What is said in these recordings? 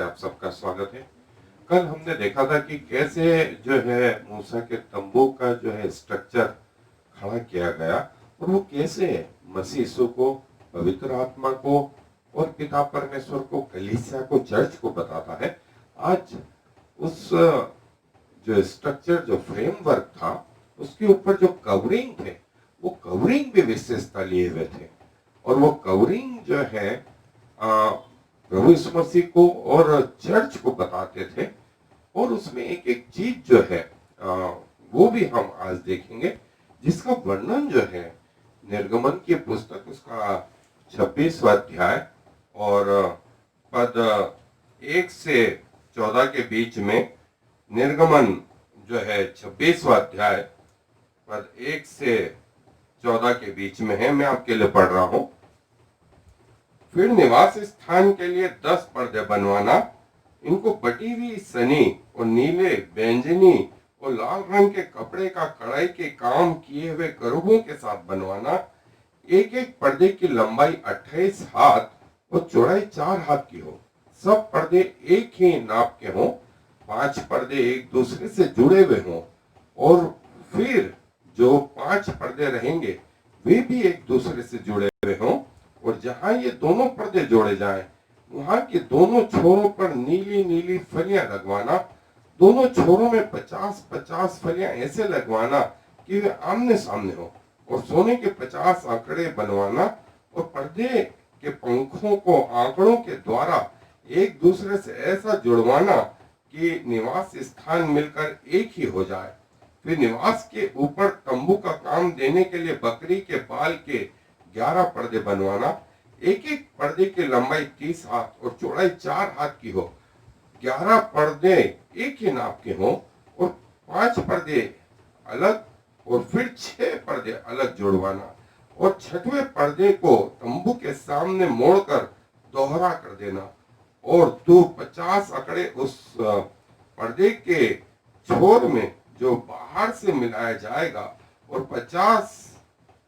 आप सबका स्वागत है। कल हमने देखा था कि कैसे जो है मूसा के तंबू का जो है स्ट्रक्चर खड़ा किया गया और वो कैसे मसीह यीशु को, पवित्र आत्मा को और पिता परमेश्वर को, कलीसिया को, चर्च को बताता है। आज उस जो स्ट्रक्चर, जो फ्रेमवर्क था, उसके ऊपर जो कवरिंग थे, वो कवरिंग भी विशेषता लिए हुए थे और वो कवरिंग जो है प्रभु यीशु मसीह को और चर्च को बताते थे। और उसमें एक एक चीज जो है वो भी हम आज देखेंगे, जिसका वर्णन जो है निर्गमन की पुस्तक उसका 26वां अध्याय और पद 1 से 14 के बीच में। निर्गमन जो है 26वां अध्याय पद 1 से 14 के बीच में है। मैं आपके लिए पढ़ रहा हूं। फिर निवास स्थान के लिए 10 पर्दे बनवाना, इनको बटी हुई सनी और नीले, बैंगनी और लाल रंग के कपड़े का कढ़ाई के काम किए हुए करूबों के साथ बनवाना। एक एक पर्दे की लंबाई 28 हाथ और चौड़ाई 4 हाथ की हो। सब पर्दे एक ही नाप के हों। 5 पर्दे एक दूसरे से जुड़े हुए हों और फिर जो 5 पर्दे रहेंगे वे भी एक दूसरे से जुड़े हुए हों। और जहां ये दोनों पर्दे जोड़े जाएं, वहां के दोनों छोरों पर नीली नीली फलियां लगवाना। दोनों छोरों में 50-50 फलियां ऐसे लगवाना कि वे आमने सामने हो। और सोने के 50 आंकड़े बनवाना और पर्दे के पंखों को आंकड़ों के द्वारा एक दूसरे से ऐसा जुड़वाना कि निवास स्थान मिलकर एक ही हो जाए। फिर निवास के ऊपर तंबू का काम देने के लिए बकरी के बाल के 11 पर्दे बनवाना। एक एक पर्दे की लंबाई 30 हाथ और चौड़ाई 4 हाथ की हो। 11 पर्दे एक ही नाप के हों और 5 पर्दे अलग और फिर 6 पर्दे अलग जुड़वाना। और 6वें पर्दे को तंबू के सामने मोड़कर दोहरा कर देना। और तू 50 आंकड़े उस पर्दे के छोर में जो बाहर से मिलाया जाएगा और 50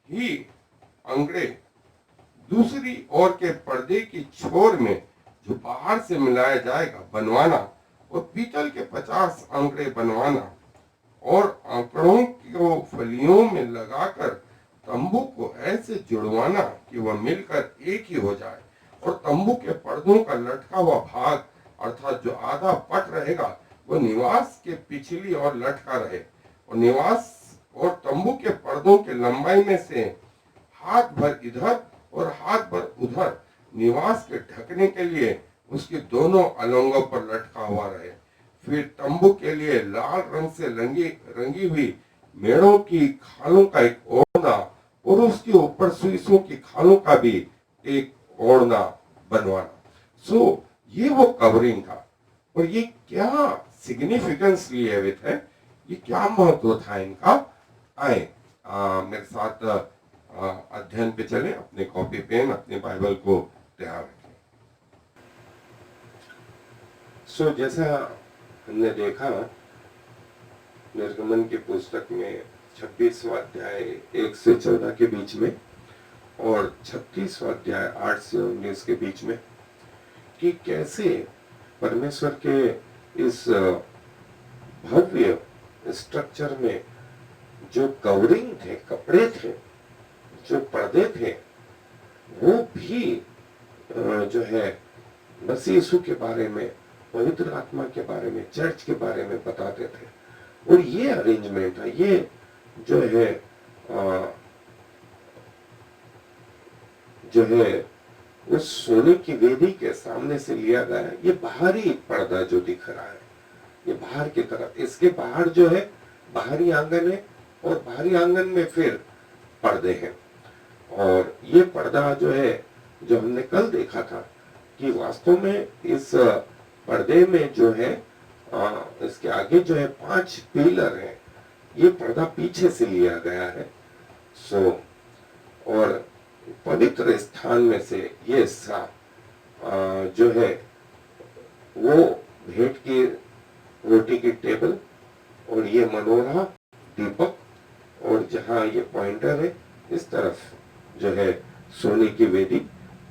ही अंगड़े दूसरी ओर के पर्दे की छोर में जो बाहर से मिलाया जाएगा बनवाना। और पीतल के 50 अंकड़े बनवाना और आंकड़ों को फलियों में लगाकर तंबू को ऐसे जुड़वाना कि वह मिलकर एक ही हो जाए। और तंबू के पर्दों का लटका हुआ भाग अर्थात जो आधा पट रहेगा वो निवास के पिछली ओर लटका रहे। और निवास और तंबू के पर्दों के लंबाई में से हाथ भर इधर और हाथ भर उधर निवास के ढकने के लिए उसके दोनों अलंगों पर लटका हुआ रहे। फिर तंबू के लिए लाल रंग से रंगी हुई मेढ़ों की खालों का एक ओढ़ना और उसके ऊपर सुइसों की खालों का भी एक ओढ़ना बनवाना। सो ये वो कवरिंग था। और ये क्या सिग्निफिकेंस लिए हुए थे, ये क्या महत्व था इनका। आए मेरे साथ अध्ययन पे चले। अपने कॉपी पेन, अपने बाइबल को तैयार रखें। सो जैसा हमने देखा निर्गमन की पुस्तक में 26वां अध्याय 1 से 14 के बीच में और 36वां अध्याय 8 से 19 के बीच में कि कैसे परमेश्वर के इस भव्य स्ट्रक्चर में जो कवरिंग थे, कपड़े थे, जो पर्दे थे, वो भी जो है मसीह यीशु के बारे में, पवित्र आत्मा के बारे में, चर्च के बारे में बताते थे। और ये अरेंजमेंट है, ये जो है उस सोने की वेदी के सामने से लिया गया है। ये बाहरी पर्दा जो दिख रहा है, ये बाहर की तरफ, इसके बाहर जो है बाहरी आंगन है और बाहरी आंगन में फिर पर्दे हैं। और ये पर्दा जो है, जो हमने कल देखा था कि वास्तव में इस पर्दे में जो है इसके आगे जो है 5 पिलर हैं। ये पर्दा पीछे से लिया गया है। सो और पवित्र स्थान में से ये हिस्सा जो है वो भेंट की रोटी की टेबल और ये मनोरा, दीपक, और जहां ये पॉइंटर है इस तरफ जो है सोने की वेदी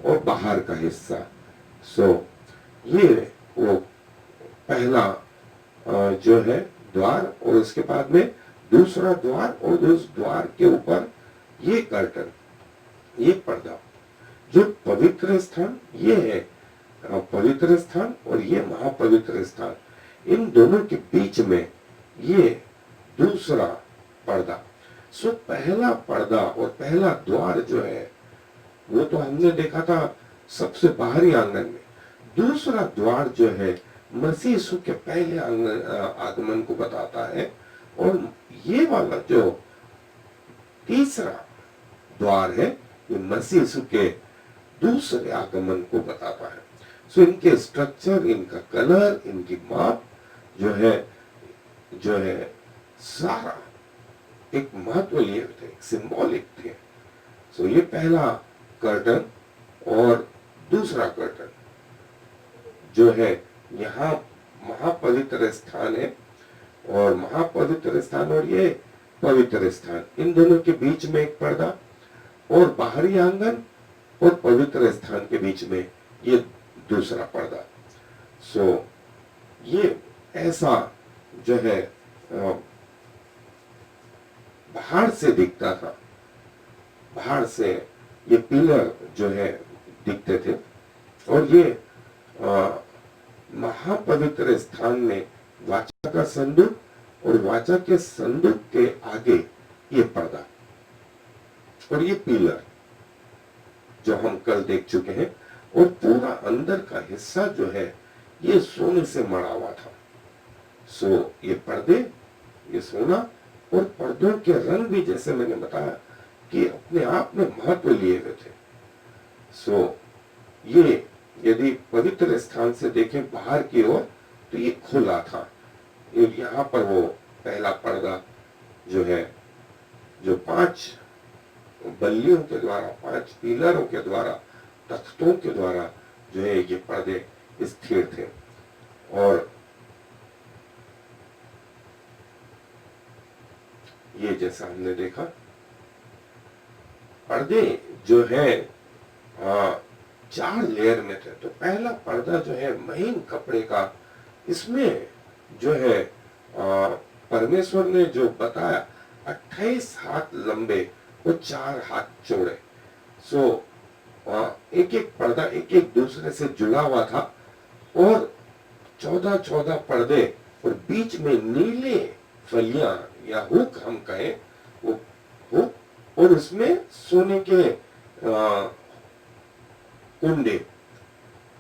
और बाहर का हिस्सा। सो ये वो पहला जो है द्वार, और उसके बाद में दूसरा द्वार, और उस द्वार के ऊपर ये कर्टन, ये पर्दा। जो पवित्र स्थान ये है पवित्र स्थान, और ये महापवित्र स्थान, इन दोनों के बीच में ये दूसरा पर्दा। सो पहला पर्दा और पहला द्वार जो है वो तो हमने देखा था सबसे बाहरी आंगन में। दूसरा द्वार जो है मसीह यीशु के पहले आगमन को बताता है, और ये वाला जो तीसरा द्वार है ये मसीह यीशु के दूसरे आगमन को बताता है। सो इनके स्ट्रक्चर, इनका कलर, इनकी माप जो है सारा एक महत्व लिए थे, सिंबॉलिक थे। सो ये पहला कर्टन और दूसरा कर्टन जो है, यहाँ महापवित्र स्थान है, और महापवित्र स्थान और ये पवित्र स्थान, इन दोनों के बीच में एक पर्दा, और बाहरी आंगन और पवित्र स्थान के बीच में ये दूसरा पर्दा। सो ये ऐसा जो है बाहर से दिखता था, बाहर से ये पिलर जो है दिखते थे, और ये महापवित्र स्थान में वाचा का संदूक, और वाचा के संदूक के आगे ये पर्दा और ये पिलर जो हम कल देख चुके हैं, और पूरा अंदर का हिस्सा जो है ये सोने से मढ़ा हुआ था। सो ये पर्दे, ये सोना, और पर्दों के रंग भी जैसे मैंने बताया कि अपने आप में महत्व लिए हुए थे। सो ये यदि पवित्र स्थान से देखें बाहर की ओर तो ये खुला था। यहाँ पर वो पहला पर्दा जो है, जो 5 बल्लियों के द्वारा, 5 पिलरों के द्वारा, तख्तों के द्वारा जो है ये पर्दे स्थिर थे। और ये जैसा हमने देखा पर्दे जो है 4 लेयर में थे। तो पहला पर्दा जो है महीन कपड़े का, इसमें जो है परमेश्वर ने जो बताया 28 हाथ लंबे और 4 हाथ चौड़े। सो एक एक पर्दा एक एक दूसरे से जुड़ा हुआ था, और 14 पर्दे, और बीच में नीले फलियां या हुक हम कहें, वो हुक, और उसमें सोने के कुंडे,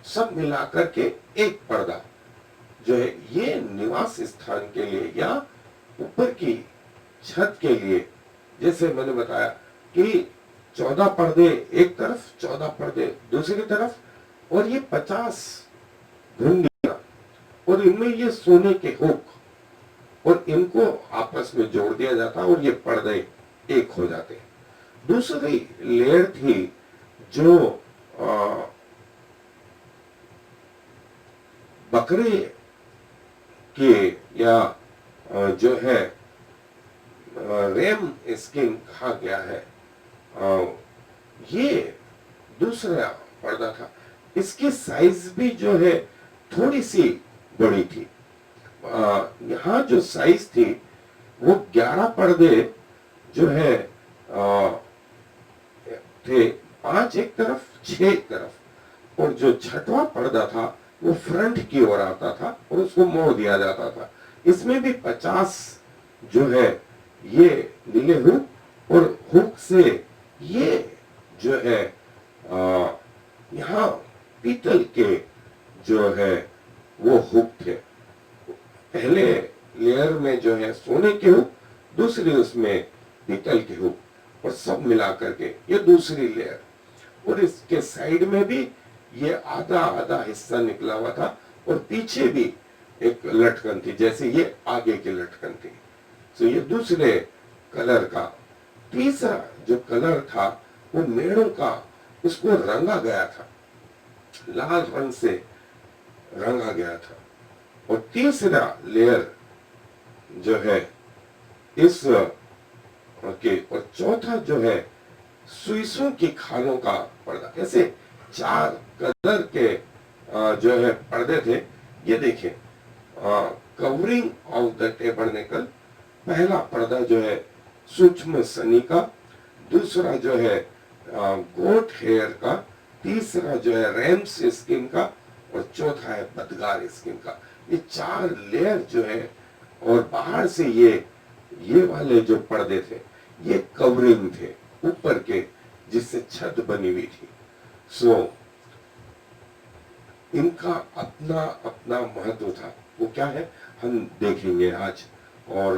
सब मिलाकर के एक पर्दा जो है ये निवास स्थान के लिए या ऊपर की छत के लिए, जैसे मैंने बताया कि 14 पर्दे एक तरफ, 14 पर्दे दूसरी तरफ, और ये 50 घुंडियां, और इनमें ये सोने के हुक, और इनको आपस में जोड़ दिया जाता और ये पर्दे एक हो जाते। दूसरी लेयर थी जो बकरे के या जो है रेम स्किन कहा गया है, ये दूसरा पर्दा था। इसकी साइज भी जो है थोड़ी सी बड़ी थी। यहाँ जो साइज थी वो 11 पर्दे जो है थे, 5 एक तरफ, 6 एक तरफ, और जो 6वां पर्दा था वो फ्रंट की ओर आता था और उसको मोड़ दिया जाता था। इसमें भी 50 जो है ये नीले हुक, और हुक से ये जो है यहाँ पीतल के जो है वो हुक थे। पहले लेयर में जो है सोने के हुक, दूसरी उसमें पीतल के हुक, और सब मिला करके ये दूसरी लेयर। और इसके साइड में भी ये आधा आधा हिस्सा निकला हुआ था, और पीछे भी एक लटकन थी, जैसे ये आगे की लटकन थी। तो ये दूसरे कलर का। तीसरा जो कलर था वो मेढ़ों का, उसको रंगा गया था, लाल रंग से रंगा गया था। और तीसरा लेयर जो है इस के, और चौथा जो है सुइसों की खालों का पर्दा। ऐसे 4 कलर के जो है पर्दे थे, ये देखें, कवरिंग ऑफ द टेबरनेकल, पहला पर्दा जो है सूक्ष्म सनी का, दूसरा जो है गोट हेयर का, तीसरा जो है रैम्स स्किन का, और चौथा है बदगार स्किन का। ये 4 लेयर जो है, और बाहर से ये वाले जो पर्दे थे ये कवरिंग थे ऊपर के, जिससे छत बनी हुई थी। सो इनका अपना अपना महत्व था। वो क्या है हम देखेंगे आज। और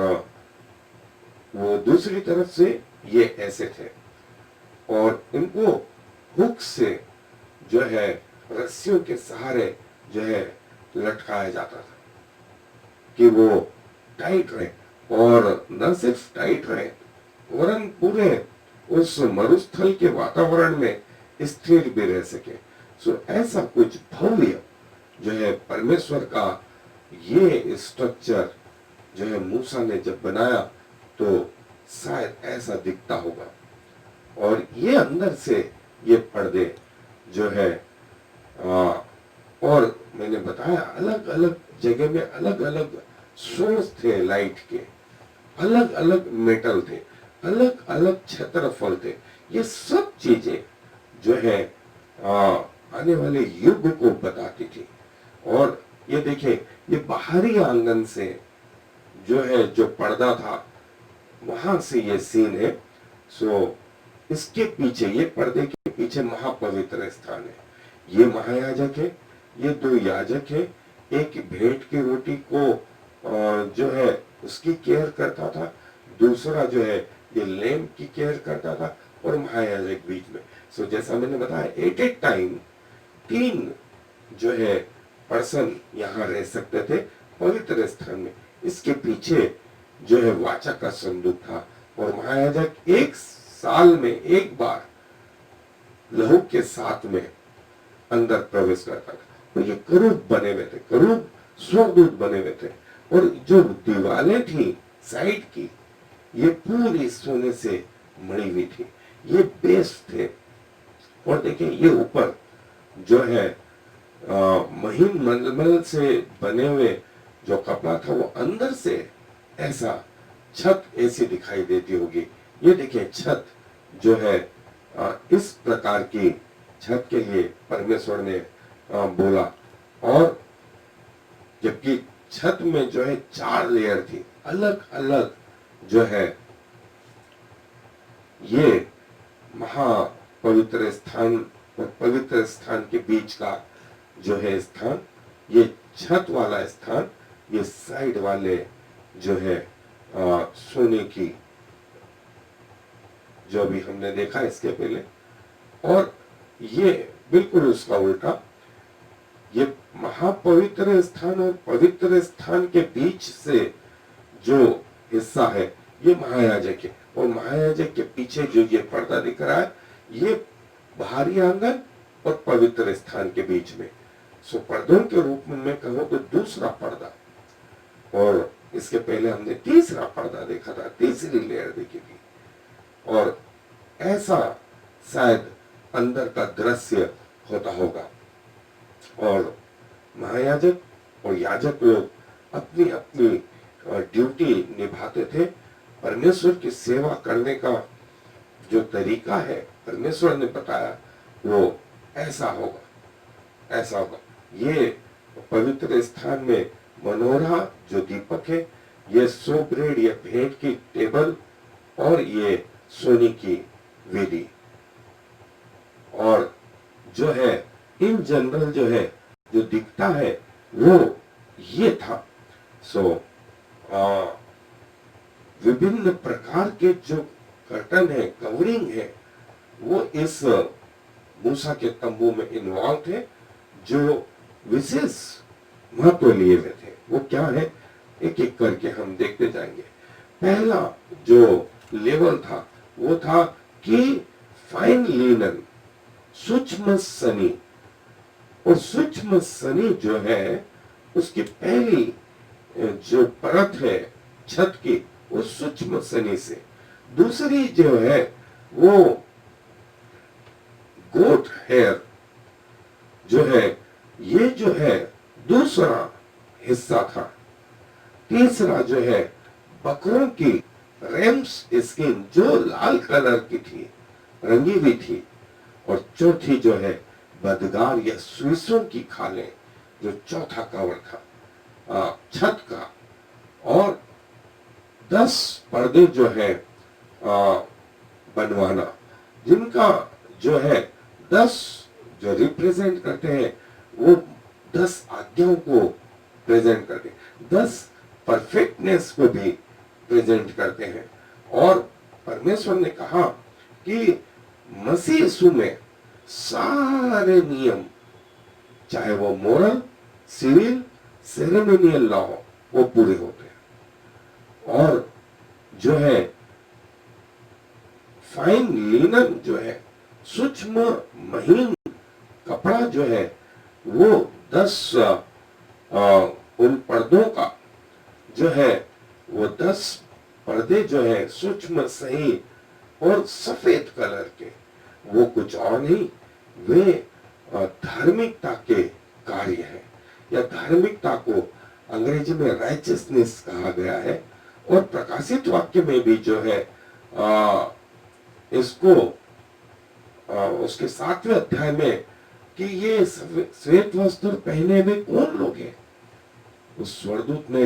वो दूसरी तरफ से ये ऐसे थे, और इनको हुक से जो है रस्सियों के सहारे जो है लटकाया जाता था कि वो टाइट रहे, और न सिर्फ टाइट रहे वरन पूरे उस मरुस्थल के वातावरण में स्थिर भी रह सके। सो ऐसा कुछ भव्य जो है परमेश्वर का ये स्ट्रक्चर जो है मूसा ने जब बनाया तो शायद ऐसा दिखता होगा। और ये अंदर से ये पर्दे जो है और मैंने बताया अलग अलग जगह में अलग अलग सोर्स थे लाइट के, अलग अलग मेटल थे, अलग अलग क्षेत्रफल थे। ये सब चीजें जो है आने वाले युग को बताती थी। और ये देखें, ये बाहरी आंगन से जो है जो पर्दा था वहां से ये सीन है। सो इसके पीछे, ये पर्दे के पीछे महापवित्र स्थान है। ये महायाजक है, ये 2 याजक है, एक भेंट की रोटी को जो है उसकी केयर करता था, दूसरा जो है ये लैम्प की केयर करता था, और महायाजक बीच में। सो जैसा मैंने बताया एट ए टाइम 3 जो है पर्सन यहाँ रह सकते थे पवित्र स्थान में। इसके पीछे जो है वाचा का संदूक था, और महायाजक 1 साल में एक बार लहू के साथ में अंदर प्रवेश करता था। तो ये करूब बने हुए थे, करूब स्वर्गदूत बने हुए थे, और जो दीवारें थी साइड की ये पूरी सोने से मड़ी हुई थी। ये बेस थे। और देखिए ये ऊपर जो है महीन मलमल से बने हुए जो कपड़ा था वो अंदर से ऐसा छत ऐसी दिखाई देती होगी। ये देखिए छत जो है इस प्रकार की छत के लिए परमेश्वर ने बोला। और जबकि छत में जो है 4 लेयर थी, अलग अलग जो है ये महापवित्र स्थान और पवित्र स्थान के बीच का जो है स्थान, ये छत वाला स्थान, ये साइड वाले जो है सोने की, जो भी हमने देखा इसके पहले, और ये बिल्कुल उसका उल्टा। ये महापवित्र स्थान और पवित्र स्थान के बीच से जो हिस्सा है ये महायाजक है, और महायाजक के पीछे जो ये पर्दा दिख रहा है ये बाहरी आंगन और पवित्र स्थान के बीच में। सो पर्दों के रूप में मैं कहूं तो दूसरा पर्दा, और इसके पहले हमने तीसरा पर्दा देखा था, तीसरी लेयर देखी थी। और ऐसा शायद अंदर का दृश्य होता होगा। और महायाजक और याजक लोग अपनी अपनी ड्यूटी निभाते थे। परमेश्वर की सेवा करने का जो तरीका है परमेश्वर ने बताया वो ऐसा होगा, ऐसा होगा। ये पवित्र स्थान में मनोरा जो दीपक है, ये शोब्रेड या भेंट की टेबल, और ये सोने की वेदी, और जो है इन जनरल जो है जो दिखता है वो ये था। सो विभिन्न प्रकार के जो कर्टन है, कवरिंग है, वो इस मूसा के तंबू में इन्वॉल्व थे, जो विशेष महत्व लिए हुए थे। वो क्या है एक एक करके हम देखते जाएंगे। पहला जो लेवल था वो था कि फाइन लिनन, सूक्ष्म सनी, और सूक्ष्म सनी जो है उसकी पहली जो परत है छत की वो सूक्ष्म सनी से, दूसरी जो है वो गोट हेयर जो है, ये जो है दूसरा हिस्सा था। तीसरा जो है बकरों की रेम्स स्किन जो लाल कलर की थी, रंगी हुई थी। और चौथी जो है बदगार या सुइसों की खालें, जो चौथा कवर था छत का। और 10 पर्दे जो है बनवाना, जिनका जो है 10 जो रिप्रेजेंट करते हैं, वो 10 आज्ञाओं को प्रेजेंट करते हैं, 10 परफेक्टनेस को भी प्रेजेंट करते हैं। और परमेश्वर ने कहा कि मसीह यीशु में सारे नियम, चाहे वो मोरल, सिविल, सेरेमोनियल लॉ, वो पूरे होते हैं। और जो है फाइन लिनन जो है, सूक्ष्म महीन कपड़ा जो है, वो 10 उन पर्दों का जो है, वो 10 पर्दे जो है सूक्ष्म सही और सफेद कलर के, वो कुछ और नहीं, वे धार्मिकता के कार्य हैं, या धार्मिकता को अंग्रेजी में राइचियसनेस कहा गया है। और प्रकाशित वाक्य में भी जो है इसको उसके 7वें अध्याय में कि ये श्वेत वस्त्र पहने हुए कौन लोग हैं, उस स्वर्गदूत ने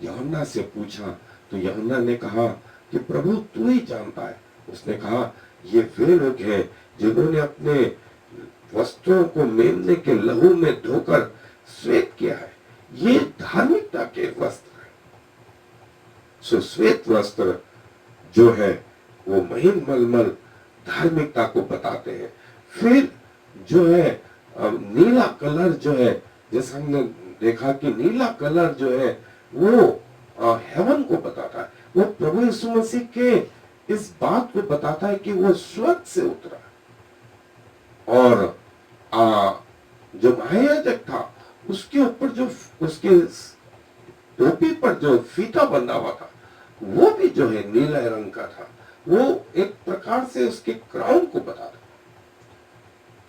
यूहन्ना से पूछा। तो यूहन्ना ने कहा कि प्रभु तू ही जानता है। उसने कहा ये वे लोग हैं जिन्होंने अपने वस्त्रों को मेमने के लहू में धोकर श्वेत किया है, ये धार्मिकता के वस्त्र हैं। सो श्वेत वस्त्र जो है वो महीन मलमल धार्मिकता को बताते हैं। फिर जो है नीला कलर जो है, जैसे हमने देखा कि नीला कलर जो है वो हेवन को बताता है, वो प्रभु यीशु मसीह के इस बात को बताता है कि वो स्वर्ग से उतरा। और जो महायाजक था उसके ऊपर जो उसके टोपी पर जो फीता बंधा हुआ था, वो भी जो है नीला रंग का था, वो एक प्रकार से उसके क्राउन को बताता।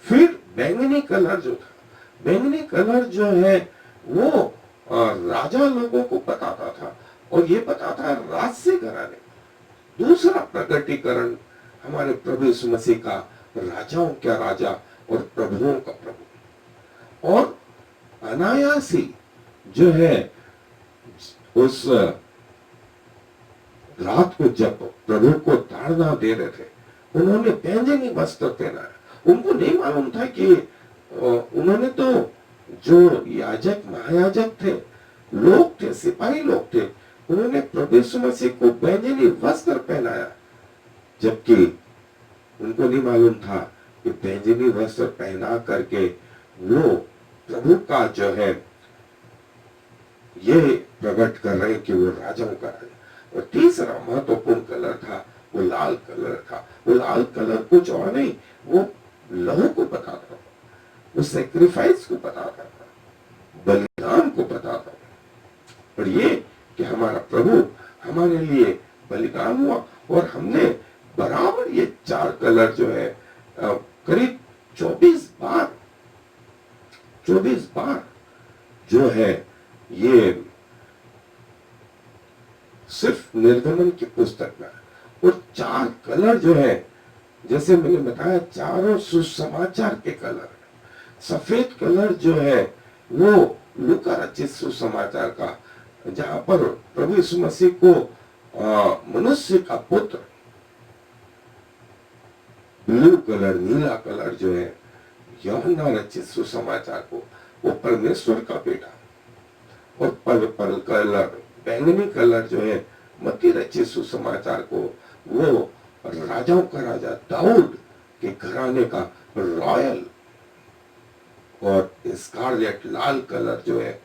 फिर बैंगनी कलर जो था, बैंगनी कलर जो है वो राजा लोगों को बताता था, और ये बताता है राज्य घराने। दूसरा प्रकटीकरण हमारे प्रभु यीशु मसीह का राजाओं का राजा और प्रभुओं का प्रभु। और अनायासी जो है उस रात को जब प्रभु को ताड़ना दे रहे थे, उन्होंने बैंगनी वस्त्र पहनाया। उनको नहीं मालूम था कि उन्होंने तो जो याजक महायाजक थे, लोग थे, सिपाही लोग थे, उन्होंने प्रभु यीशु मसीह को बैंगनी वस्त्र पहनाया, जबकि उनको नहीं मालूम था कि बैंगनी वस्त्र पहना करके वो प्रभु का जो है ये प्रकट कर रहे हैं कि वो राजाओं का राजा। और तीसरा महत्वपूर्ण कलर था, वो लाल कलर था। वो लाल कलर कुछ और नहीं, वो लहू को बताता था, वो सेक्रीफाइस को बताता था, बलिदान को बताता था। और ये कि हमारा प्रभु हमारे लिए बलिदान हुआ, और हमने बराबर ये 4 कलर जो है करीब 24 बार जो है ये सिर्फ निर्गमन की पुस्तक में। और 4 कलर जो है, जैसे मैंने बताया, चारों सुसमाचार के कलर। सफेद कलर जो है वो लूका रचित सुसमाचार का, जहां पर प्रभु यीशु मसीह को मनुष्य का पुत्र। ब्लू कलर, नीला कलर जो है यूहन्ना रचित सुसमाचार को, वो परमेश्वर का बेटा। और पर्पल कलर, बैंगनी कलर जो है मत्ती रचित सुसमाचार को, वो राजाओं का राजा दाऊद के घराने का रॉयल। और स्कारलेट लाल कलर जो है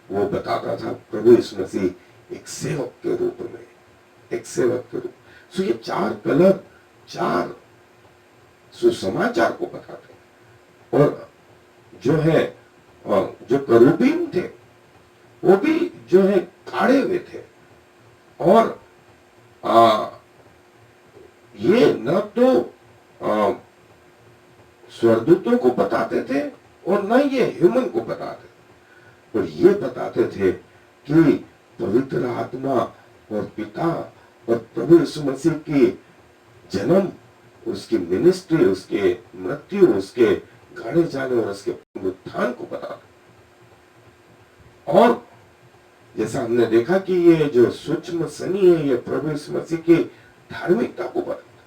वो बताता था प्रभु यीशु मसीह एक सेवक के रूप में, एक सेवक के रूप। सो ये 4 कलर 4 सुसमाचार को बताते हैं। और जो है जो करूबीम थे वो भी जो है खड़े हुए थे। और ये न तो स्वर्गदूतों को बताते थे और न ये ह्यूमन को बताते, और ये बताते थे कि पवित्र आत्मा और पिता और प्रभु यीशु मसीह की जन्म, उसकी मिनिस्ट्री, उसके मृत्यु, उसके गाड़े जाने और उसके उत्थान को बताता। और जैसा हमने देखा कि ये जो सूक्ष्म शनि है, ये प्रभु यीशु मसीह की धार्मिकता को बताता,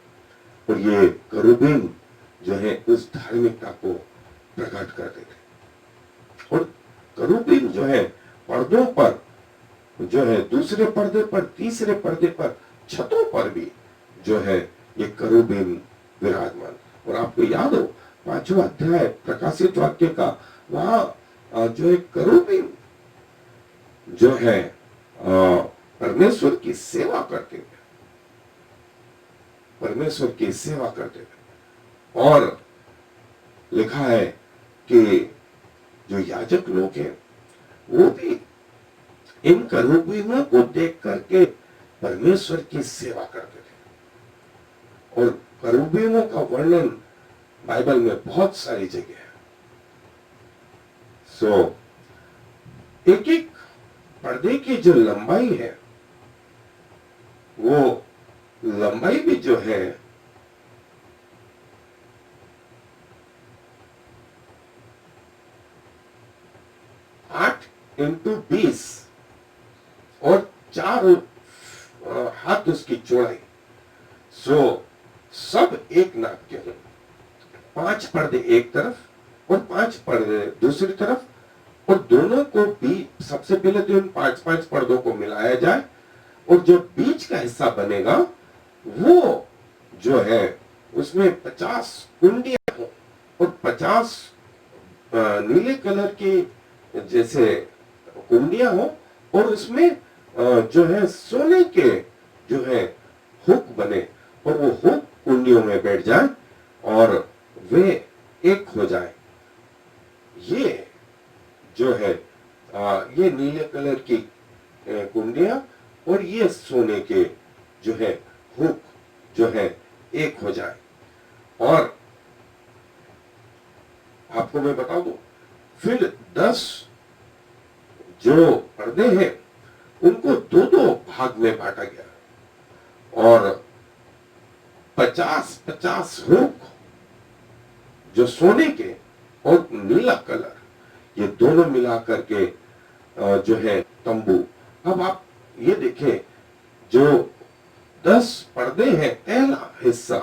और ये करूबीन जो है उस धार्मिकता को प्रकट करते थे। और करूबीन जो है पर्दों पर जो है, दूसरे पर्दे पर, तीसरे पर्दे पर, छतों पर भी जो है ये करूबीन विराजमान। और आपको याद हो 5वां अध्याय प्रकाशित वाक्य का, वहां जो है करूबीन जो है परमेश्वर की सेवा करते थे, परमेश्वर की सेवा करते थे। और लिखा है कि जो याजक लोग हैं वो भी इन करूबीनों को देख करके परमेश्वर की सेवा करते थे। और करूबीनों का वर्णन बाइबल में बहुत सारी जगह है। एक एक पर्दे की जो लंबाई है, वो लंबाई भी जो है 8x20 और 4 हाथ उसकी चौड़ाई। सब एक नाप के हैं। 5 पर्दे एक तरफ और 5 पर्दे दूसरी तरफ, और दोनों को भी सबसे पहले तो इन 5-5 पर्दों को मिलाया जाए, और जो बीच का हिस्सा बनेगा वो जो है उसमें 50 कुंडियां हो, और 50 नीले कलर की जैसे कुंडियां हो, और उसमें जो है सोने के जो है हुक बने, और वो हुक कुंडियों में बैठ जाए और वे एक हो जाए। ये जो है ये नीले कलर की कुंडियां और ये सोने के जो है हुक जो है एक हो जाए। और आपको मैं बता दूं, फिर 10 जो पर्दे हैं उनको 2-2 भाग में बांटा गया, और 50-50 हुक जो सोने के और नीला कलर, ये दोनों मिला करके जो है तंबू। अब आप ये देखें, जो 10 पर्दे हैं, पहला हिस्सा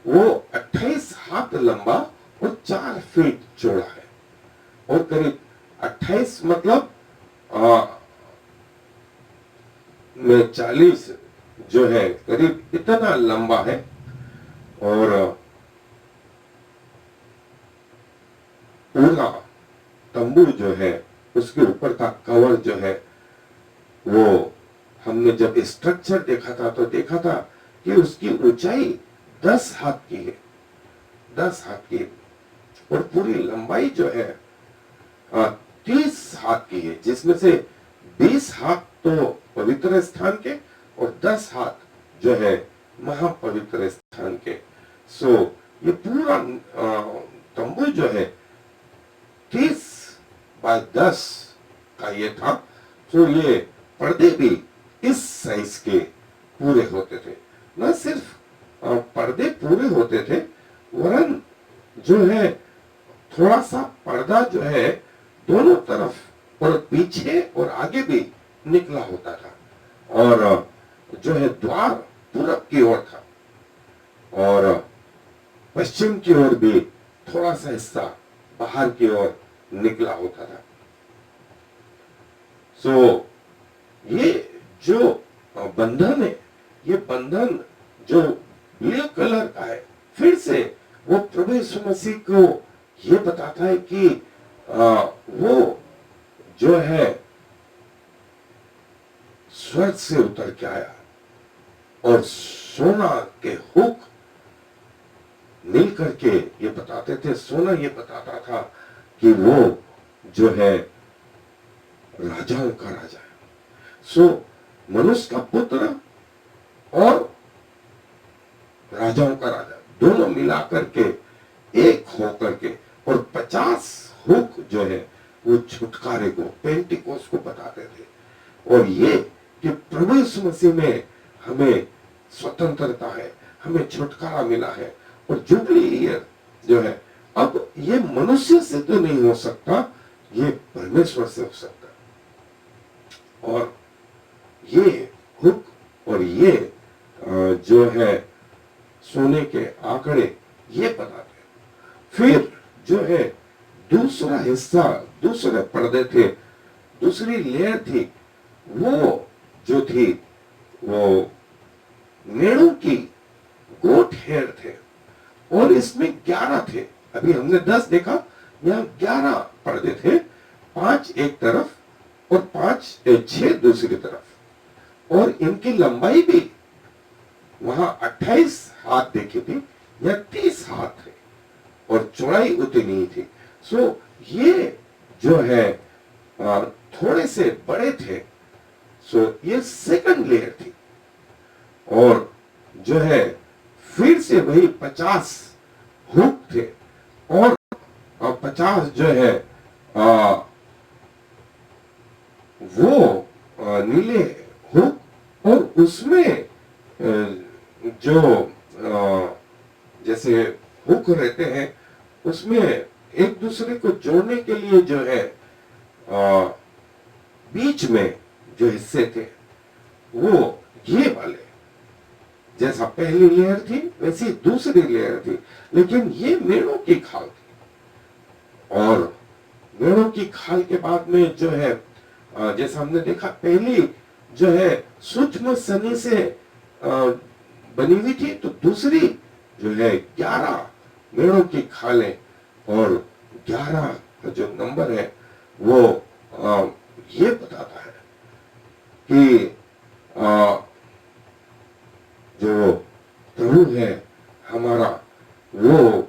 वो 28 हाथ लंबा और 4 फीट चौड़ा है, और करीब 28 मतलब में 40 जो है करीब इतना लंबा है। और पूरा तंबू जो है उसके ऊपर का कवर जो है, वो हमने जब स्ट्रक्चर देखा था तो देखा था कि उसकी ऊंचाई 10 हाथ की है, 10 हाथ की, और पूरी लंबाई जो है 30 हाथ की है, जिसमें से 20 हाथ तो पवित्र स्थान के और 10 हाथ जो है महापवित्र स्थान के। ये पूरा तंबू जो है 30x10 का ये था। ये पर्दे भी इस साइज के पूरे होते थे। न सिर्फ पर्दे पूरे होते थे, वरन जो है थोड़ा सा पर्दा जो है दोनों तरफ और पीछे और आगे भी निकला होता था, और जो है द्वार पूरब की ओर था, और पश्चिम की ओर भी थोड़ा सा हिस्सा बाहर की ओर निकला होता था। ये जो बंधन है, ये बंधन जो ब्लू कलर का है, फिर से वो प्रभु यीशु मसीह को ये बताता है कि वो जो है स्वर्ग से उतर के आया, और सोना के हुक मिल करके ये बताते थे, सोना ये बताता था कि वो जो है राजाओं का राजा है। मनुष्य का पुत्र और राजाओं का राजा दोनों मिलाकर के एक होकर के, और 50 हुक जो है वो छुटकारे को, पेंटिकोस को बताते थे और ये कि प्रभु यीशु मसीह में हमें स्वतंत्रता है, हमें छुटकारा मिला है। और जुबली ईयर जो है, अब ये मनुष्य से तो नहीं हो सकता, ये परमेश्वर से हो सकता है। और ये हुक और ये जो है सोने के आंकड़े ये बताते हैं। फिर जो है दूसरा हिस्सा, दूसरे पर्दे थे, दूसरी लेयर थी, वो जो थी वो मेढ़ों की गोट हेयर थे, और इसमें 11 थे। अभी हमने 10 देखा, यहाँ 11 पर्दे थे, 5 एक तरफ और 6 दूसरी तरफ। और इनकी लंबाई भी वहां 28 हाथ देखी थी या 30 हाथ थे, और चौड़ाई उतनी ही थी। सो ये जो है थोड़े से बड़े थे। सो ये सेकंड लेयर थी। और जो है फिर से वही 50 हुक थे, और 50 जो है वो नीले हुक, और उसमें जो जैसे हुक रहते हैं, उसमें एक दूसरे को जोड़ने के लिए जो है बीच में जो हिस्से थे वो ये वाले, जैसा पहली लेयर थी वैसी दूसरी लेयर थी, लेकिन ये मेढ़ों की खाल थी। और मेढ़ों की खाल के बाद में जो है जैसा हमने देखा, पहली जो है सूक्ष्म सनी से बनी हुई थी, तो दूसरी जो है 11 मेढ़ों की खालें, और 11 का जो नंबर है वो ये बताता है कि जो प्रभु है हमारा, वो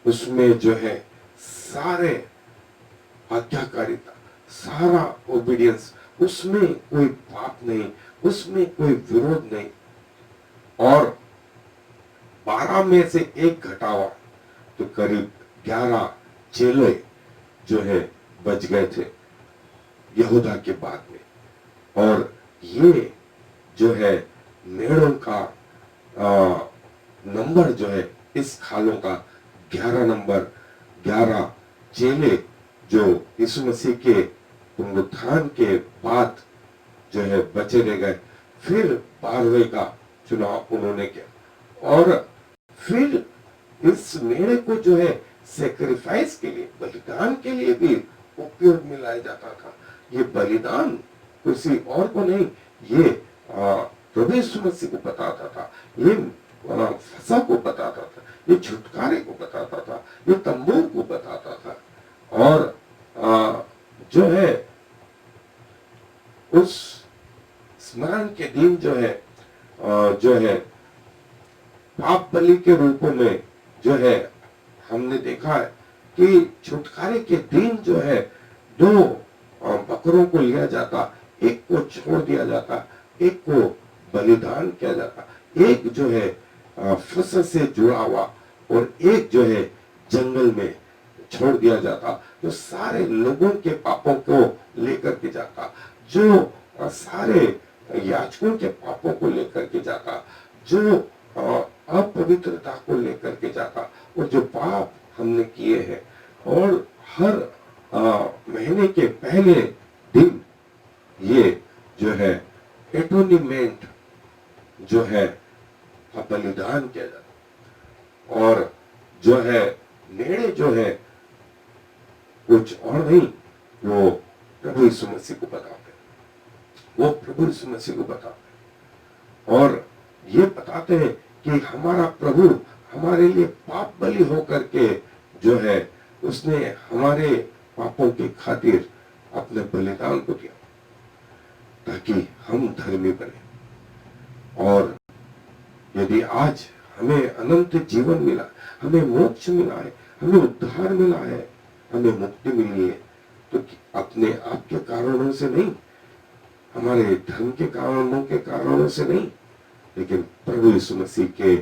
उसमें जो है सारे आज्ञाकारिता, सारा ओबीडियंस, उसमें कोई पाप नहीं, उसमें कोई विरोध नहीं। और 12 में से एक घटावा तो करीब 11 चेले जो है बच गए थे यहूदा के बाद में। और ये जो है मेढ़ों का नंबर जो है, इस खालों का 11 नंबर, 11 चेले जो यीशु मसीह के पुनरुत्थान के बाद जो है बचे रह गए। फिर 12वें का चुनाव उन्होंने किया, और फिर इस मेढ़े को जो है सेक्रीफाइस के लिए, बलिदान के लिए भी उपयोग में लाया जाता था। ये बलिदान किसी और को नहीं, ये प्रभु यीशु मसीह को बताता था, ये फसा को बताता था, ये छुटकारे को बताता था, ये तंबू को बताता था। और जो है उस स्मरण के दिन जो है पाप बलि के रूपों में जो है हमने देखा है कि छुटकारे के दिन जो है 2 बकरों को लिया जाता, एक को छोड़ दिया जाता, एक को बलिदान किया जाता, एक जो है फसल से जुड़ा हुआ, और एक जो है जंगल में छोड़ दिया जाता, जो सारे लोगों के पापों को लेकर के जाता, जो सारे याजकों के पापों को लेकर के जाता, जो अपवित्रता को लेकर के जाता, और जो पाप हमने किए हैं। और हर महीने के पहले दिन ये जो है एटोनिमेंट जो है बलिदान किया जाता। और जो है मेढ़े जो है कुछ और नहीं, वो प्रभु यीशु मसीह को बताते हैं, वो प्रभु यीशु मसीह को बताते हैं, और ये बताते हैं कि हमारा प्रभु हमारे लिए पाप बलि होकर के जो है उसने हमारे पापों की खातिर अपने बलिदान को दिया, ताकि हम धर्मी बने। और यदि आज हमें अनंत जीवन मिला, हमें मोक्ष मिला है, हमें उद्धार मिला है, हमें मुक्ति मिली है, तो अपने आप के कारणों से नहीं, हमारे धर्म के कारणों के कारणों से नहीं, लेकिन प्रभु यीशु मसीह के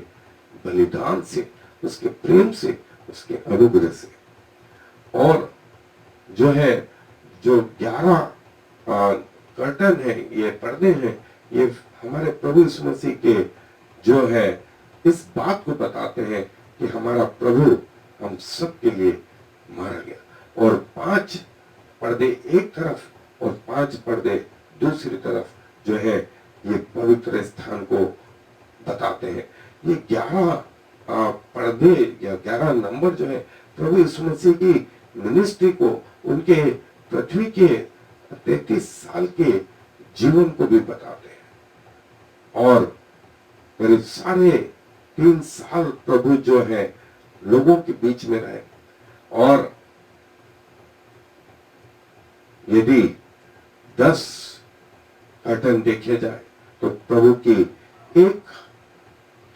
बलिदान से, उसके प्रेम से, उसके अनुग्रह से। और जो है जो 11 कर्टन है, ये पर्दे हैं, ये हमारे प्रभु यीशु मसीह के जो है इस बात को बताते हैं कि हमारा प्रभु हम सब के लिए मारा गया। और 5 पर्दे एक तरफ और 5 पर्दे दूसरी तरफ जो है ये पवित्र स्थान को बताते हैं। ये 11 पर्दे या 11 नंबर जो है प्रभु यीशु मसीह की मिनिस्ट्री को, उनके पृथ्वी के 33 साल के जीवन को भी बताते हैं। और करीब 3.5 साल प्रभु जो है लोगों के बीच में रहे। और यदि 10 कर्टन देखे जाए तो प्रभु की एक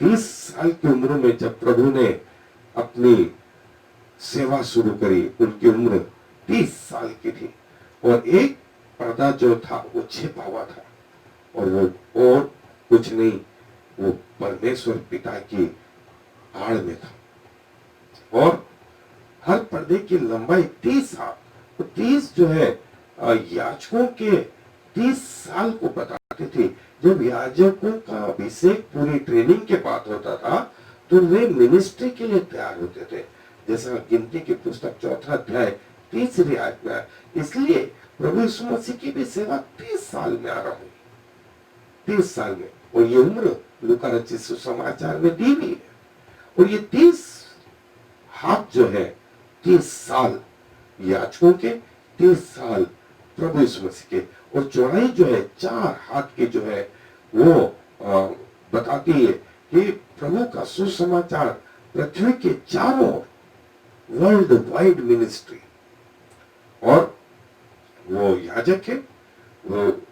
30 साल की उम्र में जब प्रभु ने अपनी सेवा शुरू करी, उनकी उम्र 30 साल की थी। और एक पर्दा जो था वो छिपा हुआ था और वो और कुछ नहीं, वो परमेश्वर पिता की आड़ में था। और हर पर्दे की लंबाई 30 साल, तो 30 जो है याजकों के 30 साल को बताते थे। जब याजकों का अभिषेक पूरी ट्रेनिंग के बाद होता था तो वे मिनिस्ट्री के लिए तैयार होते थे। जैसा गिनती की पुस्तक 4 अध्याय 3 आज्ञा। इसलिए प्रभु यीशु मसीह की भी सेवा 30 साल में आरंभ हुई, 30 साल में। और ये उम्र लूका रचित सुसमाचार में दी हुई है। और ये 30 हाथ जो है 30 साल याजकों के, 30 साल प्रभु यीशु मसीह के। और चौड़ाई जो है 4 हाथ की जो है वो बताती है कि प्रभु का सुसमाचार पृथ्वी के चारों वर्ल्ड वाइड मिनिस्ट्री। और वो याजक है, वो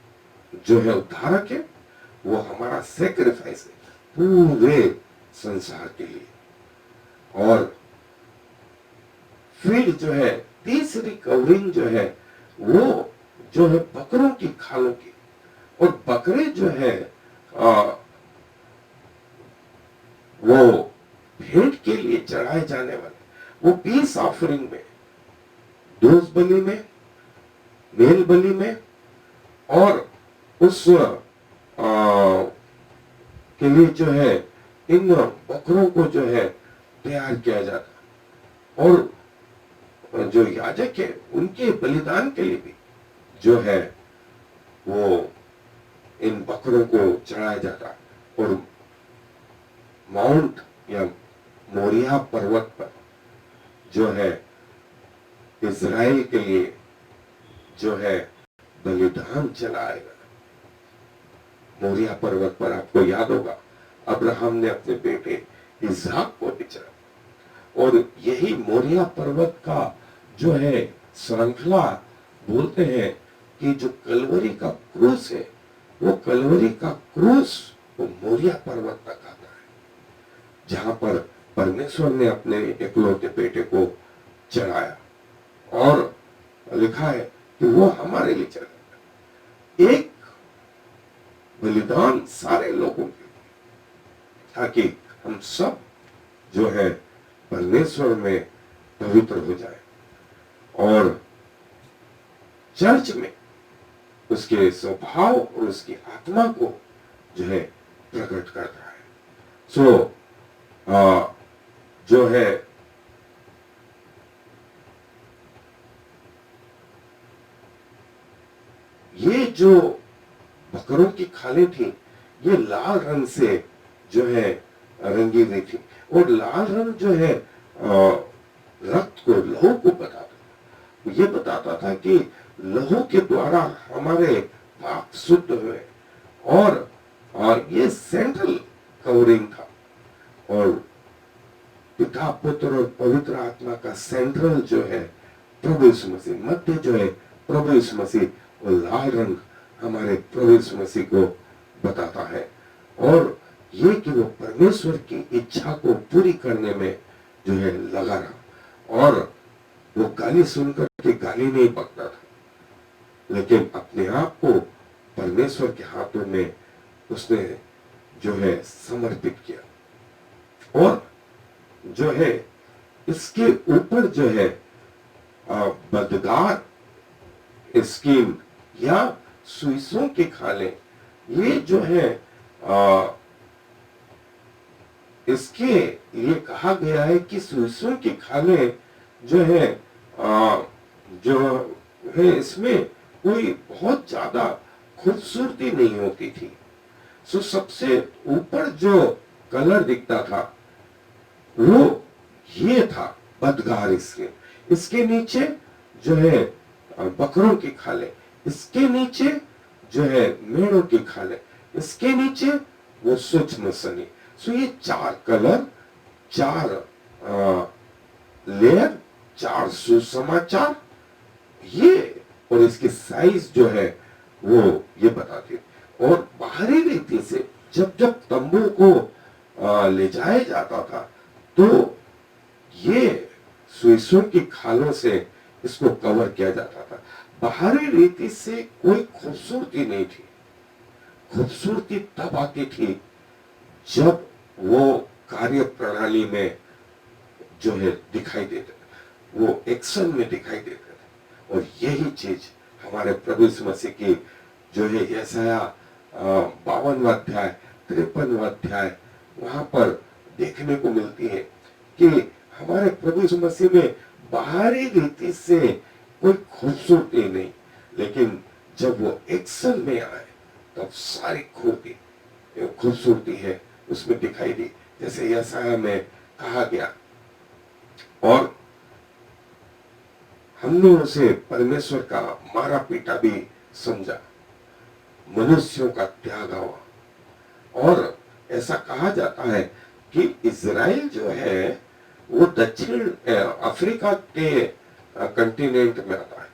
जो है उद्धारक है, वो हमारा सेक्रीफाइस है पूरे संसार के लिए। और फिर जो है तीसरी कवरिंग जो है वो जो है बकरों की खालों की। और बकरे जो है वो भेंट के लिए चढ़ाए जाने वाले, वो पीस ऑफरिंग में, दोष बलि में, मेल बलि में, और उस के लिए जो है इन बकरों को जो है तैयार किया जाता। और जो याजक है उनके बलिदान के लिए भी जो है वो इन बकरों को चढ़ाया जाता। और माउंट या मोरिया पर्वत पर जो है इज़राइल के लिए जो है बलिदान चलाएगा। मोरिया पर्वत पर आपको याद होगा अब्राहम ने अपने बेटे इसहाक को भी चढ़ाया। और यही मोरिया पर्वत का जो है श्रृंखला बोलते हैं कि जो कलवरी का क्रूस है, वो कलवरी का क्रूस वो मोरिया पर्वत तक आता है, जहां पर परमेश्वर ने अपने एकलौते बेटे को चढ़ाया। और लिखा है कि वो हमारे लिए चढ़ाया, एक बलिदान सारे लोगों के लिए, ताकि हम सब जो है परमेश्वर में पवित्र हो जाए और चर्च में उसके स्वभाव और उसकी आत्मा को जो है प्रकट करता है। सो जो है ये जो बकरों की खालें थी ये लाल रंग से जो है रंगी हुई थी। और लाल रंग जो है रक्त को, लहू को बताता था। ये बताता था कि लहू के द्वारा हमारे पाप शुद्ध हुए। और ये सेंट्रल कवरिंग था। और पिता, पुत्र और पवित्र आत्मा का सेंट्रल जो है प्रभु यीशु मसीह, मध्य जो है प्रभु यीशु मसीह, और लाल रंग हमारे प्रभु यीशु मसीह को बताता है। और ये कि वो परमेश्वर की इच्छा को पूरी करने में जो है लगा रहा। और वो गाली सुनकर के गाली नहीं पकता था, लेकिन अपने आप को परमेश्वर के हाथों में उसने जो है समर्पित किया। और जो है इसके ऊपर जो है बदगार स्कीम या सुइसों के खाले, ये जो है आ, इसके लिए कहा गया है कि सुइसों के खाले जो है जो है इसमें कोई बहुत ज्यादा खूबसूरती नहीं होती थी। सो सबसे ऊपर जो कलर दिखता था वो ये था बदगार इसके। इसके नीचे जो है बकरों की खाले, इसके नीचे जो है मेढ़ों की खाले, इसके नीचे वो सूक्ष्म सनी। सो ये चार कलर, चार लेयर, चार सुसमाचार, ये और इसकी साइज जो है वो ये बताती है। और बाहरी रीति से जब जब तंबू को ले जाया जाता था तो ये सुइसों की खालों से इसको कवर किया जाता था। बाहरी रीति से कोई खूबसूरती नहीं थी। खूबसूरती तब आती थी जब वो कार्य प्रणाली में जो है दिखाई देते थे, वो एक्शन में दिखाई देते थे। और यही चीज हमारे प्रभु यीशु मसीह की जो है यशाया 52वां अध्याय 53वां अध्याय वहां पर देखने को मिलती है कि हमारे प्रभु यीशु मसीह में बाहरी रीति से कोई खूबसूरती नहीं, लेकिन जब वो एक्शन में आए तब सारी खूबसूरती है उसमें दिखाई दी, जैसे यशाया में कहा गया। और हमने उसे परमेश्वर का मारा पीटा भी समझा, मनुष्यों का त्याग हुआ। और ऐसा कहा जाता है कि इजराइल जो है वो दक्षिण अफ्रीका के कंटिनेंट में आता है।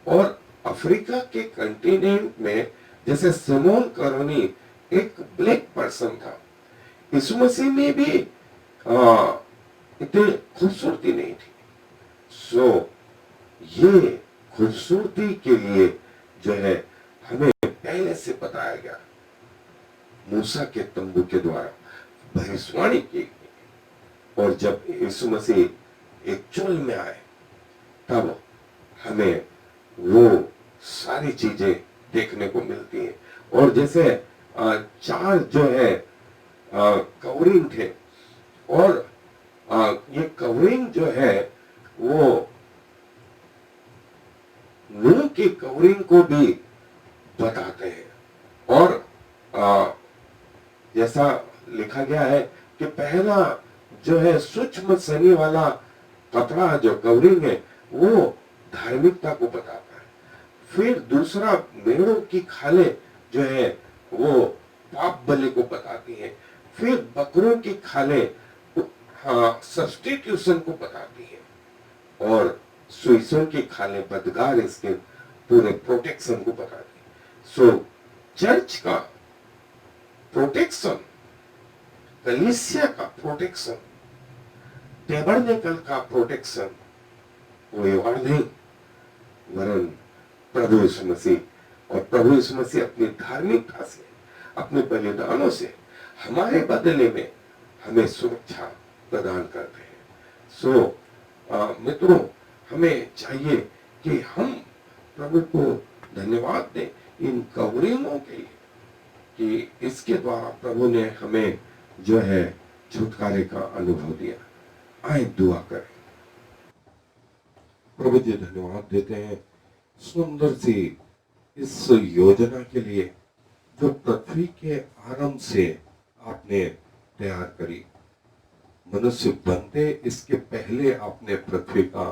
और अफ्रीका के कंटिनेंट में जैसे सिमोन करोनी एक ब्लैक पर्सन था, यीशु मसीह में भी इतनी खूबसूरती नहीं थी। सो ये खूबसूरती के लिए जो है हमें पहले से बताया गया, मूसा के तंबू के द्वारा भविष्यवाणी की गई। और जब यीशु मसीह एक्चुअल में आए तब हमें वो सारी चीजें देखने को मिलती हैं। और जैसे चार जो है कवरिंग थे, और ये कवरिंग जो है वो मुंह की कवरिंग को भी बताते हैं। और जैसा लिखा गया है कि पहला जो है सूक्ष्म सनी वाला कपड़ा जो कवरिंग है वो धार्मिकता को बताता है। फिर दूसरा मेढ़ों की खाले जो है वो पाप बलि को बताती है। फिर बकरों की खाले सब्स्टिट्यूशन को बताती है। और सुइसों की खाले बदगार इसके पूरे प्रोटेक्शन को बताती है। सो चर्च का प्रोटेक्शन, कलीसिया का प्रोटेक्शन, टेबरनेकल का प्रोटेक्शन कोई और नहीं वरन प्रभु यीशु मसीह। और प्रभु यीशु मसीह अपनी धार्मिकता से, अपने बलिदानों से हमारे बदले में हमें सुरक्षा प्रदान करते हैं। सो मित्रों, हमें चाहिए कि हम प्रभु को धन्यवाद दें इन कवरिंगों के लिए कि इसके द्वारा प्रभु ने हमें जो है छुटकारे का अनुभव दिया। आए दुआ करें। प्रभु जी धन्यवाद देते हैं सुंदर सी इस योजना के लिए जो पृथ्वी के आरंभ से आपने तैयार करी। मनुष्य बनते इसके पहले आपने पृथ्वी का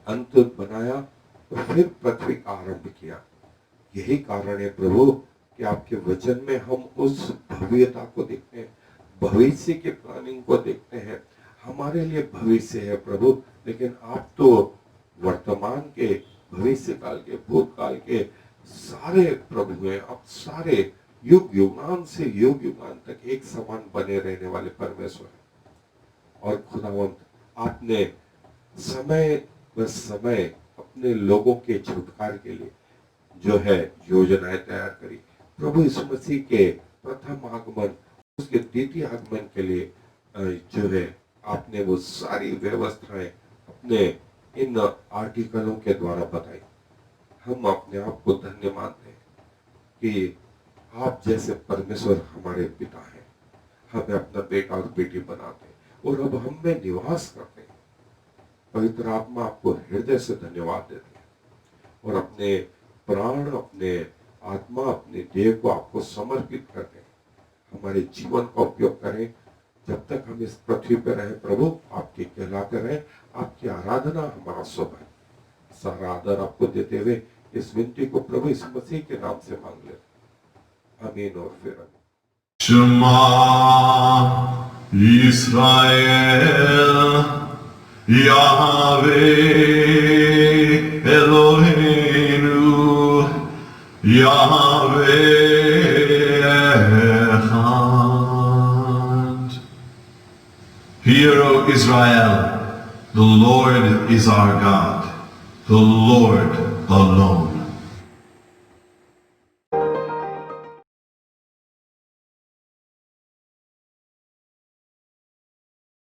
अंत बनाया तो फिर पृथ्वी का आरंभ किया। यही कारण है प्रभु कि आपके वचन में हम उस भव्यता को देखते हैं, भविष्य के प्लानिंग को देखते हैं। हमारे लिए भविष्य है प्रभु, लेकिन आप तो वर्तमान के, भविष्य काल के, भूतकाल के सारे प्रभु हैं। आप सारे युग युगान से युग युगान तक एक समान बने रहने वाले परमेश्वर हैं। और खुदावंत, आपने समय व समय अपने लोगों के छुटकारे के लिए जो है योजनाएं तैयार करी। प्रभु यीशु मसीह के प्रथम आगमन, उसके द्वितीय आगमन के लिए जो है आपने वो सारी व्यवस्थाएं अपने इन आर्टिकलों के द्वारा बताई। हम अपने आप को धन्य मानते हैं कि आप जैसे परमेश्वर हमारे पिता हैं, हमें अपना बेटा और बेटी बनाते और अब हम में निवास करते हैं। पवित्र आत्मा आपको हृदय से धन्यवाद देते हैं और अपने प्राण, अपने आत्मा, अपने देह को आपको समर्पित करते हैं। हमारे जीवन का उपयोग करें जब तक हम इस पृथ्वी पर रहे। प्रभु आपके कहलाते रहे, आपकी आराधना हमारा स्वभाव। सारा आदर आपको देते हुए इस विनती को प्रभु इस मसीह के नाम से मांग ले, आमीन और फिर आमीन। Shema Yisrael Yahweh Eloheinu Yahweh Echad. Hear, O Israel, the Lord is our God, the Lord alone.